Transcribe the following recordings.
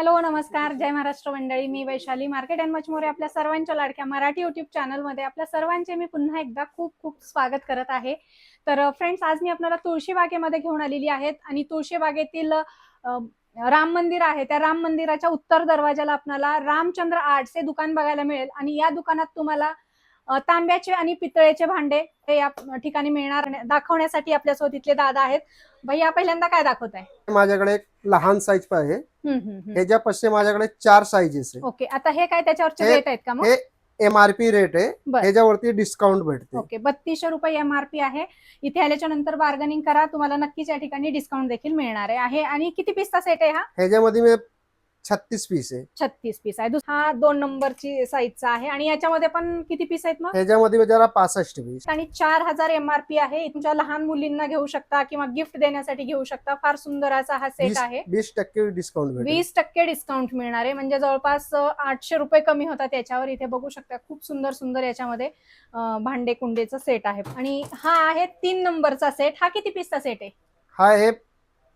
Hello नमस्कार, जय महाराष्ट्र मंडळी. मी Vaishali, market and much more आपल्या सर्वांच्या लाडक्या मराठी युट्यूब चॅनलमध्ये आपल्या सर्वांचे मी पुन्हा एकदा खूप खूप स्वागत करत आहे. तर फ्रेंड्स, आज मी आपल्याला तुळशीबागेमध्ये घेऊन आलेली आहेत आणि तुळशीबागेतील राम मंदिर आहे. त्या राम मंदिराच्या उत्तर दरवाजाला आपल्याला रामचंद्र आर्ट्स हे दुकान बघायला मिळेल आणि या दुकानात तुम्हाला तांब्याचे आणि पितळेचे भांडे हे या ठिकाणी मिळणार. दाखवण्यासाठी आपल्यासोबत इथले दादा आहेत. भैया, पहिल्यांदा काय दाखवत आहे? माझ्याकडे एक लहान साईज पण आहे. ह्याच्यापाशी माझ्याकडे 4 साईजेस आहे. ओके, आता हे काय त्याच्यावरचे रेट आहेत का? मग हे MRP रेट आहे, ह्याच्यावरती डिस्काउंट भेटते. ओके, 3200 रुपये MRP आहे. इथे आल्याच्या नंतर बार्गेनिंग करा, तुम्हाला नक्कीच या ठिकाणी डिस्काउंट देखील मिळणार आहे. आणि किती पीसचा सेट आहे हा? ह्याच्यामध्ये मी 36 पीस आहे. 36 पीस आहे. हा 2 नंबरची साईजचा आहे. आणि याच्यामध्ये पण किती पीस आहेत? मग ह्याच्यामध्ये जरा 65 पीस आणि 4000 MRP आहे. तुमच्या लहान मुलींना घेऊ शकता किंवा गिफ्ट देण्यासाठी घेऊ शकता. फार सुंदर असा हा सेट आहे. 20% डिस्काउंट भेटेल. 20% डिस्काउंट मिळणार आहे, म्हणजे जवळपास 800 रुपये कमी होतात याच्यावर. इथे बघू शकता खूप सुंदर सुंदर याच्यामध्ये भांडे कुंडेचा सेट आहे. आणि हा आहे 3 नंबरचा सेट. हा किती पीसचा सेट आहे? हा आहे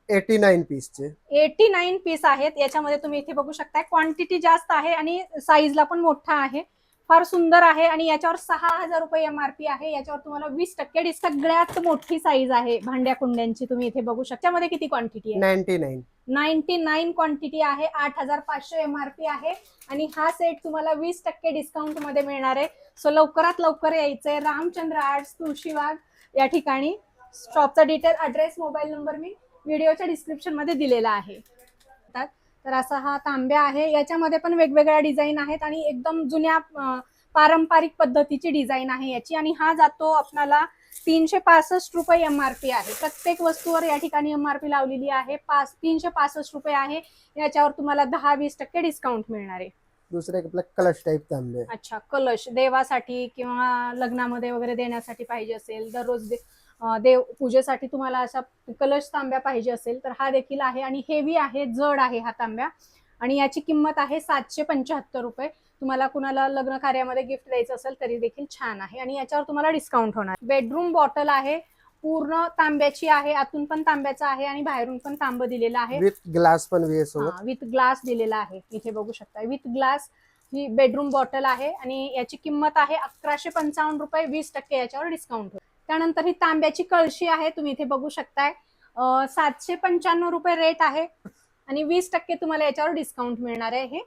89 पीसचे. 89 पीस आहेत. याच्यामध्ये तुम्ही इथे बघू शकता क्वांटिटी जास्त आहे आणि साईजला पण मोठा आहे. फार सुंदर आहे. आणि याच्यावर 6000 रुपये MRP आहे. याच्यावर तुम्हाला 20% सगळ्यात मोठी साईज आहे भांड्या कुंड्यांची. तुम्ही इथे बघू शकता. त्यामध्ये किती क्वांटिटी आहे? 99 क्वांटिटी आहे. 8500 MRP आहे. आणि हा सेट तुम्हाला 20% डिस्काउंट मध्ये मिळणार आहे. सो लवकरात लवकर यायचंय. रामचंद्र आर्ट्स, तुळशीबाग या ठिकाणी. शॉपचा डिटेल, ॲड्रेस, मोबाईल नंबर मी व्हिडिओच्या डिस्क्रिप्शन मध्ये दिलेला आहे. तर असा हा तांब्या आहे. याच्यामध्ये पण वेगवेगळ्या डिझाईन आहेत आणि एकदम जुन्या पारंपरिक पद्धतीची डिझाईन आहे याची. आणि हा जातो आपल्याला 365 रुपये MRP आहे. प्रत्येक वस्तूवर या ठिकाणी MRP लावलेली आहे. 365 रुपये आहे. याच्यावर तुम्हाला 10-20% डिस्काउंट मिळणार आहे. दुसरे आपला कलश टाईप तांबे. अच्छा, कलश देवासाठी किंवा लग्नामध्ये वगैरे देण्यासाठी पाहिजे असेल, दररोज देव पूजेसाठी तुम्हाला असा कलश तांब्या पाहिजे असेल तर हा देखील आहे. आणि हेवी आहे, जड आहे हा तांब्या. आणि याची किंमत आहे 775 रुपये. तुम्हाला कुणाला लग्न कार्यामध्ये गिफ्ट द्यायचं असेल तरी देखील छान आहे. आणि याच्यावर तुम्हाला डिस्काउंट होणार. बेडरूम बॉटल आहे, पूर्ण तांब्याची आहे. आतून पण तांब्याचा आहे आणि बाहेरून पण तांब दिलेला आहे. विथ ग्लास पण विथ ग्लास दिलेला आहे. इथे बघू शकता, with glass he bedroom bottle आहे. आणि याची किंमत आहे 1155 रुपये. 20% याच्यावर डिस्काउंट होईल. त्यानंतर ही तांब्याची कळशी आहे. तुम्ही इथे बघू शकताय 795 रुपये रेट आहे. आणि 20% तुम्हाला याच्यावर डिस्काउंट मिळणार आहे. हे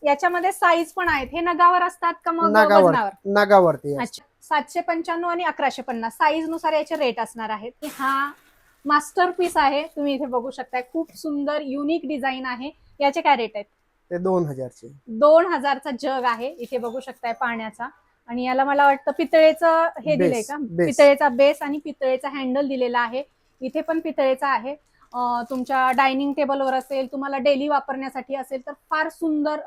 याच्यामध्ये साईज पण आहेत. हे नगावर असतात का मग वजनावर? नगावरती. अच्छा, 795 आणि 1150 साईज नुसार याचे रेट असणार आहेत. हा मास्टर पीस आहे. तुम्ही इथे बघू शकताय, खूप सुंदर युनिक डिझाईन आहे. याचे काय रेट आहेत? ते 2000चे. 2000चा जग आहे. इथे बघू शकताय पाण्याचा. आणि याला मला वाटतं पितळेचं हे दिलंय का? पितळेचा बेस आणि पितळेचा हँडल दिलेला आहे. इथे पण पितळेचा आहे. तुमच्या डायनिंग टेबलवर असेल, तुम्हाला डेली वापरण्यासाठी असेल तर फार सुंदर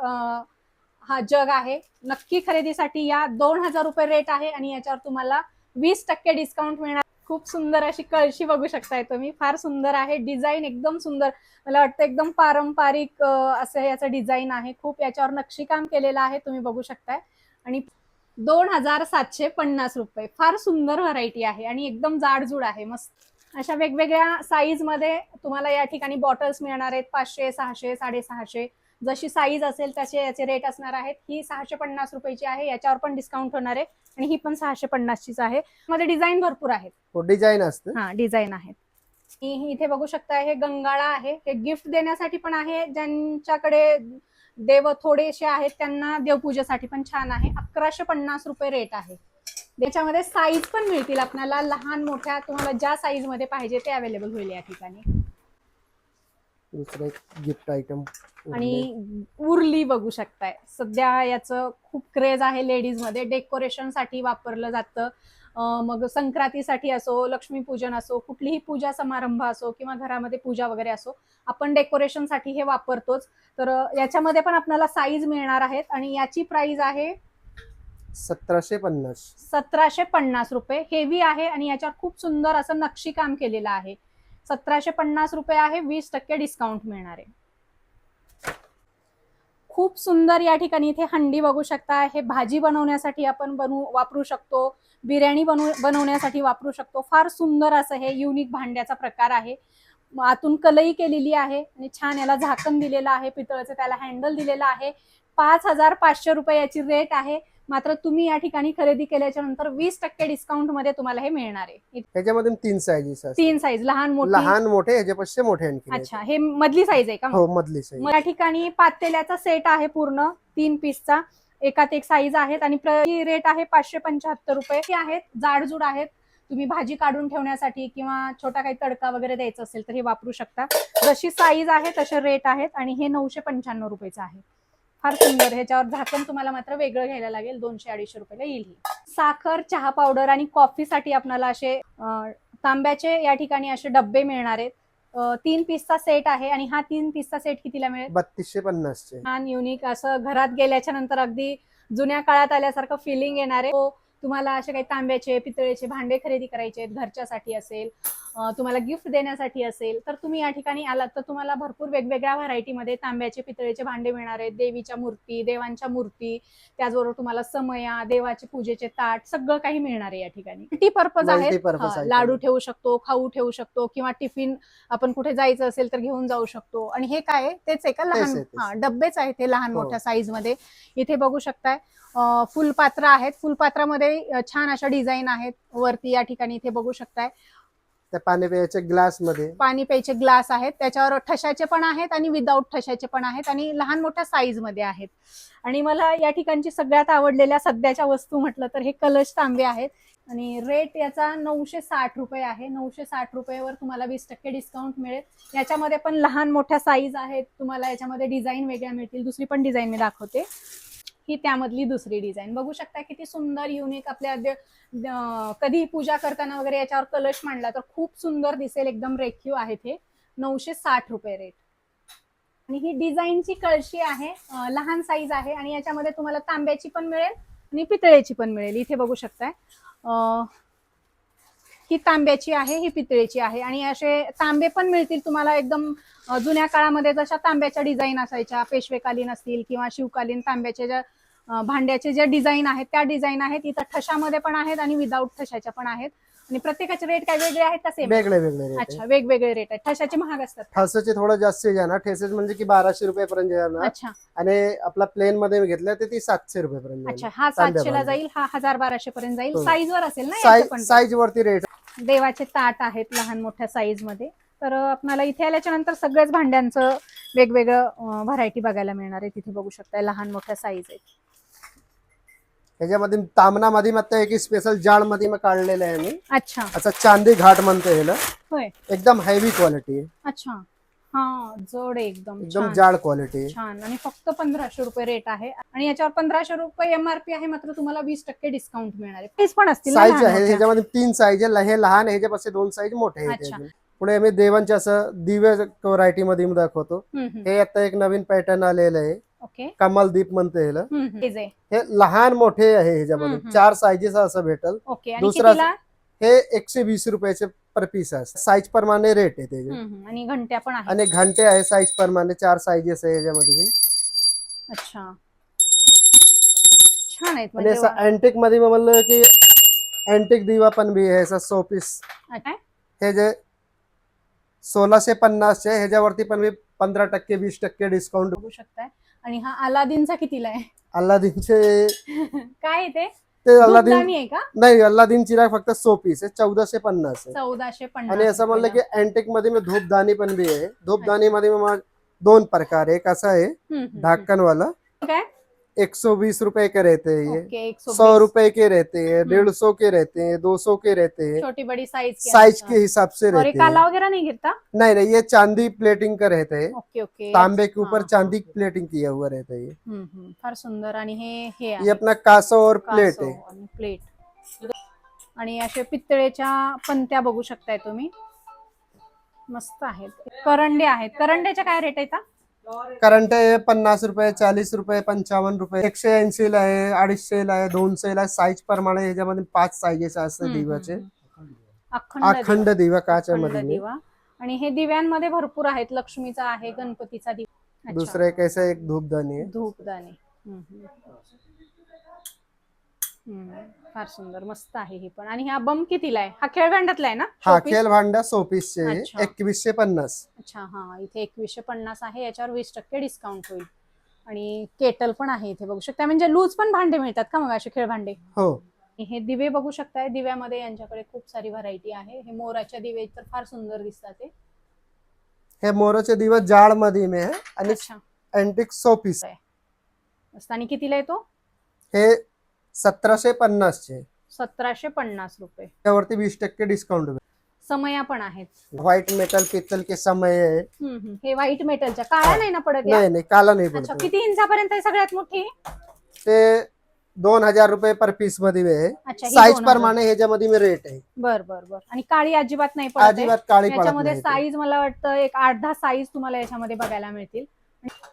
हा जग आहे. नक्की खरेदीसाठी या. 2000 रुपये रेट आहे. आणि याच्यावर तुम्हाला 20% डिस्काउंट मिळणार. खूप सुंदर अशी कळशी बघू शकताय तुम्ही. फार सुंदर आहे. डिझाईन एकदम सुंदर, मला वाटतं एकदम पारंपरिक असं याचं डिझाईन आहे. खूप याच्यावर नक्षीकाम केलेलं आहे, तुम्ही बघू शकताय. आणि 2750 रुपये. फार सुंदर व्हरायटी आहे आणि एकदम जाडजूड आहे. मस्त अशा वेगवेगळ्या साईज मध्ये तुम्हाला या ठिकाणी बॉटल्स मिळणार आहेत. 500, 600, 650 जशी साईज असेल तसे याचे रेट असणार आहेत. ही 650 रुपयाची आहे. याच्यावर पण डिस्काउंट होणार आहे. आणि ही पण 650 चीच आहे. मध्ये डिझाईन भरपूर आहेत. डिझाईन असते. हा, डिझाईन आहेत. इथे बघू शकता, हे गंगाळा आहे. हे गिफ्ट देण्यासाठी पण आहे. ज्यांच्याकडे देव थोडेसे आहेत त्यांना देवपूजेसाठी पण छान आहे. 1150 रुपये रेट आहे. त्याच्यामध्ये साईज पण मिळतील आपल्याला, लहान मोठ्या. तुम्हाला ज्या साईज मध्ये पाहिजे ते अवेलेबल होईल या ठिकाणी. दुसरे गिफ्ट आयटम. आणि उरली बघू शकताय. सध्या याचं खूप क्रेज आहे लेडीज मध्ये. डेकोरेशन साठी वापरलं जातं. मग संक्रांतीसाठी असो, लक्ष्मीपूजन असो, कुठलीही पूजा समारंभ असो किंवा घरामध्ये पूजा वगैरे असो, आपण डेकोरेशनसाठी हे वापरतोच. तर याच्यामध्ये पण आपल्याला साईज मिळणार आहेत. आणि याची प्राइस आहे 1750 रुपये. हेवी आहे आणि याच्यावर खूप सुंदर असं नक्षीकाम केलेलं आहे. 1750 रुपये आहे. 20% डिस्काउंट मिळणार आहे. खूप सुंदर या ठिकाणी इथे हंडी बघू शकता. हे भाजी बनवण्यासाठी आपण वापरू शकतो. बिर्याणी बनवण्यासाठी वापरू शकतो. फार सुंदर असं हे युनिक भांड्याचा प्रकार आहे. आतून कलई केलेली आहे आणि छान याला झाकण दिलेलं आहे पितळाचं, त्याला हँडल दिलेलं आहे. 5,500 रुपये याची रेट आहे. मात्र तुम्ही या ठिकाणी खरेदी केल्याच्या नंतर 20% डिस्काउंट मध्ये तुम्हाला हे मिळणार आहे. ह्याच्यामध्ये 3 साईजेस असतात. 3 साईज, लहान मोठी. लहान मोठे ह्याच्यापेक्षा मोठे आणखी. अच्छा, हे मधली साईज आहे का? हो, मधली साईज. या ठिकाणी पातेल्याचा सेट आहे पूर्ण 3 पीसचा, एकात एक साईज आहेत आणि रेट आहे 575 रुपये. आहेत, जाडजूड आहेत. तुम्ही भाजी काढून ठेवण्यासाठी किंवा छोटा काही तडका वगैरे द्यायचा असेल तर हे वापरू शकता. जशी साईज आहे तसे रेट आहेत आणि हे 995 रुपयाचं आहे. फार सुंदर. ह्याच्यावर झाकण तुम्हाला मात्र वेगळं घ्यायला लागेल, 200-250 रुपयाला येईल. साखर, चहा पावडर आणि कॉफीसाठी आपल्याला असे तांब्याचे या ठिकाणी असे डब्बे मिळणार आहेत. 3 पीसचा सेट आहे आणि हा 3 पीसचा सेट कितीला मिळेल? 3250 चे. छान युनिक असं घरात गेल्याच्या नंतर अगदी जुन्या काळात आल्यासारखं फिलिंग येणार आहे. तुम्हाला असे काही तांब्याचे, पितळेचे भांडे खरेदी करायचे आहेत, घरच्यासाठी असेल, तुम्हाला गिफ्ट देण्यासाठी असेल, तर तुम्ही या ठिकाणी आलात तर तुम्हाला भरपूर वेगवेगळ्या व्हरायटीमध्ये तांब्याचे, पितळेचे भांडे मिळणार आहेत. देवीच्या मूर्ती, देवांच्या मूर्ती, त्याचबरोबर तुम्हाला समया, देवाचे पूजेचे ताट, सगळं काही मिळणार आहे या ठिकाणी. मल्टीपर्पज आहे. लाडू ठेवू शकतो, खाऊ ठेवू शकतो किंवा टिफिन आपण कुठे जायचं असेल तर घेऊन जाऊ शकतो. आणि हे काय आहे? तेच आहे का? लहान डब्बेच आहेत ते, लहान मोठ्या साईज मध्ये. इथे बघू शकताय फुलपात्र आहेत. फुलपात्रामध्ये छान अशा डिझाईन आहेत वरती या ठिकाणी. इथे बघू शकताय त्या पाणी प्यायच्या ग्लास मध्ये पाणी प्यायचे ग्लास आहेत. त्याच्यावर ठशाचे पण आहेत आणि विदाऊट ठशाचे पण आहेत आणि लहान मोठ्या साईज मध्ये आहेत. आणि मला या ठिकाणची सगळ्यात आवडलेल्या सध्याच्या वस्तू म्हटलं तर हे कलश तांबे आहेत आणि रेट याचा 960 रुपये आहे. 960 रुपयेवर तुम्हाला 20% डिस्काउंट मिळेल. याच्यामध्ये पण लहान मोठ्या साईज आहेत. तुम्हाला याच्यामध्ये डिझाईन वेगळ्या मिळतील. दुसरी पण डिझाईन मी दाखवते. ही त्यामधली दुसरी डिझाईन बघू शकता, किती सुंदर युनिक. आपल्या कधी पूजा करताना वगैरे याच्यावर कलश मांडला तर खूप सुंदर दिसेल. एकदम रेखीव आहेत हे. 960 रुपये रेट. आणि ही डिझाईनची कळशी आहे, लहान साईज आहे आणि याच्यामध्ये तुम्हाला तांब्याची पण मिळेल आणि पितळेची पण मिळेल. इथे बघू शकताय ही तांब्याची आहे, ही पितळेची आहे. आणि असे तांबे पण मिळतील तुम्हाला एकदम जुन्या काळामध्ये जशा तांब्याच्या डिझाईन असायच्या, पेशवेकालीन असतील किंवा शिवकालीन तांब्याच्या ज्या भांड्याचे जे डिझाईन आहेत त्या डिझाईन आहेत. इथं ठशामध्ये पण आहेत आणि विदाऊट ठशाच्या पण आहेत. आणि प्रत्येकाचे रेट काय वेगळे आहेत का सेम? वेगळे वेगळे. अच्छा, वेगवेगळे रेट आहेत. ठशाचे महाग असतात. ठसाचे थोडं जास्त जाणार. ठेसेच म्हणजे की 1200 रुपयापर्यंत जाणार. अच्छा. आणि आपला प्लेन मध्ये घेतलं तर ती 700 रुपयापर्यंत. अच्छा, हा 700 ला जाईल, हा 1200 पर्यंत जाईल. साईज वर असेल ना? साईज वरती रेट. देवाचे ताट आहेत लहान मोठ्या साईज मध्ये. तर आपल्याला इथे आल्याच्या नंतर सगळ्याच भांड्यांचं वेगवेगळं व्हरायटी बघायला मिळणार आहे. तिथे बघू शकता लहान मोठ्या साईज आहेत. ह्याच्यामध्ये तामणामध्ये मग एक स्पेशल जाड मध्ये मग काढलेलं आहे मी. अच्छा. असं चांदी घाट म्हणतो ह्याला. होय. एकदम हेवी क्वालिटी आहे. अच्छा. हा, जड एकदम जाड क्वालिटी. छान. आणि फक्त 1500 रुपये रेट आहे आणि याच्यावर 1500 रुपये एमआरपी आहे. मात्र तुम्हाला 20% डिस्काउंट मिळणार आहे. साईज पण असतील. साईज आहे ह्याच्यामध्ये 3 साईज आहे. हे लहान, ह्याच्यापासून 2 साईज मोठे आहेत. पुढे आम्ही देवांच्या असं दिव्य व्हरायटी मध्ये दाखवतो. हे आता एक नवीन पॅटर्न आलेलं आहे. कमल दीप म्हणते ह्याला. हे लहान मोठे आहे. ह्याच्यामध्ये 4 साईजेस असं भेटल. दुसरा हे 120 रुपयाचे पर पीस आहे. साईज प्रमाणे रेट आहे त्याचे. आणि घंट्या पण आहेत. आणि घंटे आहे साईज प्रमाणे. 4 साईजेस आहे ह्याच्यामध्ये. अच्छा, छान आहेत. आणि असं अँटिक मध्ये म्हणलं की अँटिक दिवा पण भी आहे. असं 100 पीस. हे जे 1650 चे, ह्याच्यावरती पण मी 15% 20% डिस्काउंट बघू शकताय. आणि हा अलादीनचा कितीला आहे? अल्लादीनचे काय ते अल्लादीन आहे का? नाही, अल्लादीन चिराग फक्त 100 पीस आहे. 1450 आहे. 1450. आणि असं म्हणलं की अँटिक मध्ये मी धूपदानी पण भी आहे. धूपदानी मध्ये मग 2 प्रकार. एक असा आहे ढक्कन वाला, काय 120 रुपए के रहते हैं ये, 120. 100 रुपए के रहते हैं, 150 के रहते हैं, 200 के रहते हैं. छोटी बड़ी साइज के हिसाब से रहते हैं. काला वगैरह नहीं गिरता? नहीं, ये चांदी प्लेटिंग का रहता है. ओके. तांबे के ऊपर चांदी प्लेटिंग किया हुआ रहता है. फार सुंदर. आणि हे ये अपना कासो और प्लेट है. प्लेट. आणि असे पितळेच्या पंत्या बघू शकताय तुम्ही, मस्त आहेत. करंडे आहेत. करंड्याच्या काय रेट आहेत? करंट आहे 50 रुपये, 40 रुपये, 55 रुपये, 180 ला आहे, 250 ला आहे, 200 ला. साईज प्रमाणे ह्याच्यामध्ये 5 साईजेस असतात दिव्याचे. अखंड दिवा काचेमध्ये दिवा. आणि हे दिव्यांमध्ये भरपूर आहेत. लक्ष्मीचा आहे, गणपतीचा दिवा. दुसरे कैसे एक धूपदानी आहे. धूपदानी फार सुंदर, मस्त आहे ही पण. आणि हा बम कितीला आहे? हा खेळभांड्यातला आहे ना? हा Showpiece? खेळ भांडा शोपीसचे अच्छा. 2150. अच्छा, हा इथे 2150 आहे, याच्यावर 20% डिस्काउंट होईल. आणि केटल पण आहे इथे बघू शकता, म्हणजे लूज पण भांडे मिळतात का मग असे खेळभांडे? हो. हे दिवे बघू शकताय, दिव्यामध्ये यांच्याकडे खूप सारी व्हरायटी आहे. हे मोराच्या दिवे तर फार सुंदर दिसतात ते. हे मोराचे दिवस जाड मध्ये में आहे आणि अच्छा, अँटिक शोपीस. मस्त. आणि कितीला येतो? हे 1750 चे. 1750 रुपये. त्यावरती 20% डिस्काउंट. समया पण आहेत. व्हाइट मेटल पित्तल के समय आहे. हे व्हाईट मेटलच्या, काळा नाही ना पडत या? नाही नाही, काला नाही अच्छा, पडतो. किती इंचापर्यंत आहे सगळ्यात मोठी? ते 2000 रुपये पर पीस मध्ये आहे. अच्छा, ही साईज 2000. प्रमाणे ह्याच्यामध्ये मी रेट आहे. बर बर बर. आणि काळी अजिबात नाही पडत आहे. अजिबात काळी पडत याच्यामध्ये नाही. साईज मला वाटतं एक 8-10 साईज तुम्हाला याच्यामध्ये बघायला मिळतील.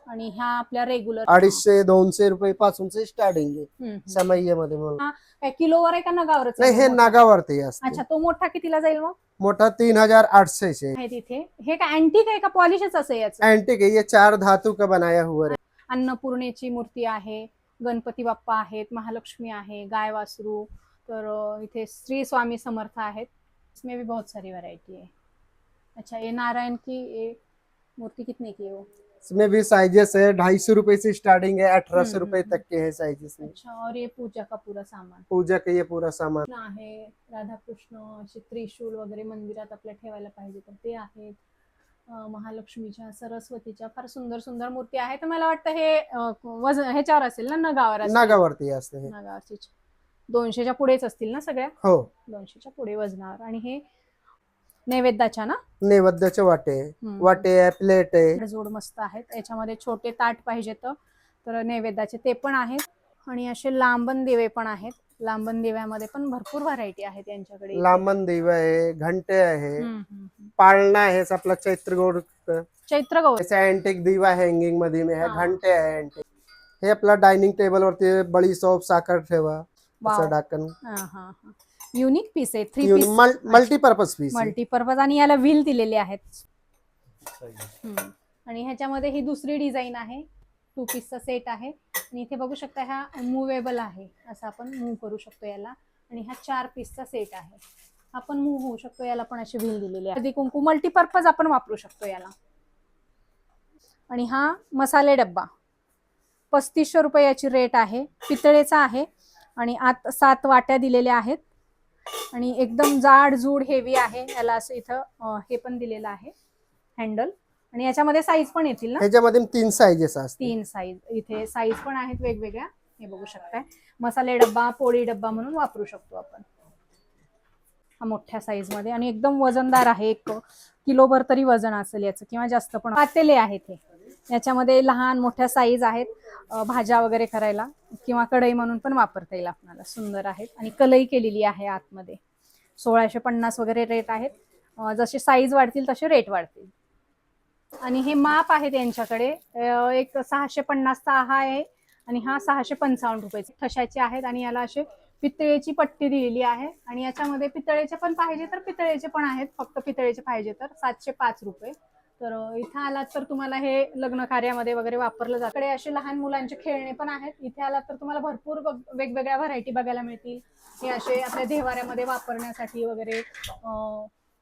आणि ह्या आपल्या रेग्युलर 250-200 रुपये पासूनचे स्टार्टिंग आहे समयमध्ये म्हणून. काय किलोवर आहे का नगावरच नाही, आहे हे मोठा? नागावरती असते. अच्छा, तो मोठा कितीला जाईल मग? मोठा 3800 चे आहे तिथे. हे काय अँटिक आहे का पॉलिशच असं याचं? एंटीक है, ये 4 धातु का बनाया हुआ है. अन्नपूर्णेची मूर्ती आहे, गणपती बाप्पा आहेत, महालक्ष्मी आहे, गाय वासरू, तर इथे श्री स्वामी समर्थ आहेत. इसमें भी बहुत सारी वैरायटी है. अच्छा, ये नारायण की ये मूर्ति कितने की है वो? इसमें भी साइजेस है, 250 रुपए से स्टार्टिंग है, 1800 रुपए तक के है साइजेस में. अच्छा, और ये पूजा का पूरा सामान पूजा का ये पूरा सामान आहे. राधाकृष्ण असे त्रिशूल वगैरे मंदिरात आपल्या ठेवायला पाहिजे तर ते आहेत. महालक्ष्मीच्या, सरस्वतीच्या फार सुंदर सुंदर मूर्ती आहेत. तर मला वाटतं हे वजन ह्याच्यावर असेल ना, नगावर असेल? नागावरती असते हे. नगावरची 200च्या पुढेच असतील ना सगळ्या? हो, 200च्या पुढे वजनावर. आणि हे नैवेद्याच्या ना? नैवेद्याचे वाटे वाटे आहे, प्लेट आहे. जोड मस्त आहेत. याच्यामध्ये छोटे ताट पाहिजे तर नैवेद्याचे ते पण आहेत. आणि असे लांबन दिवे पण आहेत. लांबन दिव्यामध्ये पण भरपूर व्हरायटी आहेत यांच्याकडे. लांबन दिवा आहे, घंटे आहे, पाळणा आहे आपला चैत्रगौड. चैत्रगौड अँटिक दिवा हँगिंग मध्ये में है, घंटे आहे अँटिक. हे आपला डायनिंग टेबल वरती बळी सोप, साखर ठेवा असं ढाकन. युनिक पीस आहे. 3 पीस मल्टीपर्पज पीस. मल्टीपर्पज. आणि याला व्हील दिलेले आहेत. आणि ह्याच्यामध्ये ही दुसरी डिझाईन आहे. 2 पीसचा सेट आहे. आणि इथे बघू शकता हा मुव्हेबल आहे, असं आपण मूव्ह करू शकतो याला. आणि हा 4 पीसचा सेट आहे, आपण मूव्ह होऊ शकतो. याला पण अशी व्हील दिलेली आहे. कुंकू मल्टीपर्पज आपण वापरू शकतो याला. आणि हा मसाले डब्बा 3500 रुपये याची रेट आहे. पितळेचा आहे आणि आत 7 वाट्या दिलेल्या आहेत. आणि एकदम जाड जूड हेवी आहे. याला असं इथं हे पण दिलेलं आहे हँडल. आणि याच्यामध्ये साईज पण येतील ना? ह्याच्यामध्ये 3 साइजेस असतात. 3 साईज इथे साईज पण आहेत वेगवेगळ्या. हे बघू शकताय. मसाले डब्बा, पोळी डब्बा म्हणून वापरू शकतो आपण. हा मोठ्या साईज मध्ये आणि एकदम वजनदार आहे. 1 किलोभर तरी वजन असेल याचं किंवा जास्त पण. पातेले आहेत हे. याच्यामध्ये लहान मोठ्या साईज आहेत. भाज्या वगैरे करायला किंवा कढई म्हणून पण वापरता येईल आपल्याला. सुंदर आहेत. आणि कलई केलेली आहे आतमध्ये. 1650 वगैरे रेट आहेत. जसे साईज वाढतील तसे रेट वाढतील. आणि हे माप आहेत यांच्याकडे. एक 650चा हा आहे आणि हा 655 रुपयाचे ठशाचे आहेत. आणि याला असे पितळेची पट्टी दिलेली आहे. आणि याच्यामध्ये पितळेचे पण पाहिजे तर पितळेचे पण आहेत. फक्त पितळेचे पाहिजे तर 705 रुपये. तर इथे आलात तर तुम्हाला हे लग्न कार्यामध्ये वगैरे वापरलं जातं. इकडे असे लहान मुलांचे खेळणे पण आहेत. इथे आलात तर तुम्हाला भरपूर वेगवेगळ्या व्हरायटी बघायला मिळतील. हे असे आपल्या देवाऱ्यामध्ये वापरण्यासाठी वगैरे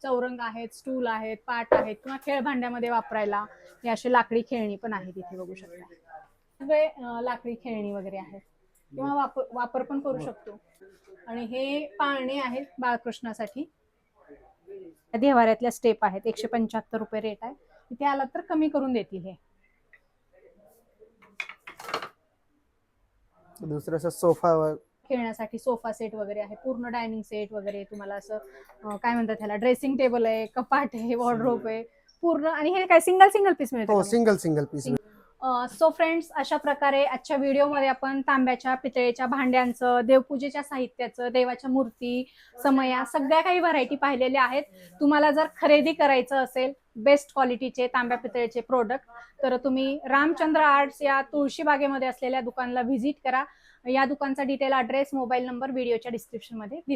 चौरंग आहेत, स्टूल आहेत, पाट आहेत किंवा खेळ भांड्यामध्ये वापरायला हे असे लाकडी खेळणी पण आहेत. इथे बघू शकता सगळे लाकडी खेळणी वगैरे आहेत किंवा वापर पण करू शकतो. आणि हे पाळणे आहेत बाळकृष्णासाठी. देवाऱ्यातल्या स्टेप आहेत. 175 रुपये रेट आहे. इथे आलात तर कमी करून देतील. हे दुसरा सोफा खेळण्यासाठी सोफा सेट वगैरे आहे. पूर्ण डायनिंग सेट वगैरे तुम्हाला असं काय म्हणतात त्याला, ड्रेसिंग टेबल आहे, कपाट आहे, वॉर्डरोब आहे पूर्ण. आणि हे काय सिंगल पीस मिळतं? हो, सिंगल पीस. सो फ्रेंड्स, अशा प्रकारे आजच्या व्हिडिओमध्ये आपण तांब्याच्या, पितळेच्या भांड्यांचं, देवपूजेच्या साहित्याचं, देवाच्या मूर्ती, समया सगळ्या काही व्हरायटी पाहिलेल्या आहेत. तुम्हाला जर खरेदी करायचं असेल बेस्ट क्वालिटीचे तांब्या पितळेचे प्रोडक्ट तर तुम्ही रामचंद्र आर्ट्स या तुळशीबागेमध्ये असलेल्या दुकानाला व्हिजिट करा. या दुकानचा डिटेल ॲड्रेस, मोबाईल नंबर व्हिडिओच्या डिस्क्रिप्शनमध्ये दिला.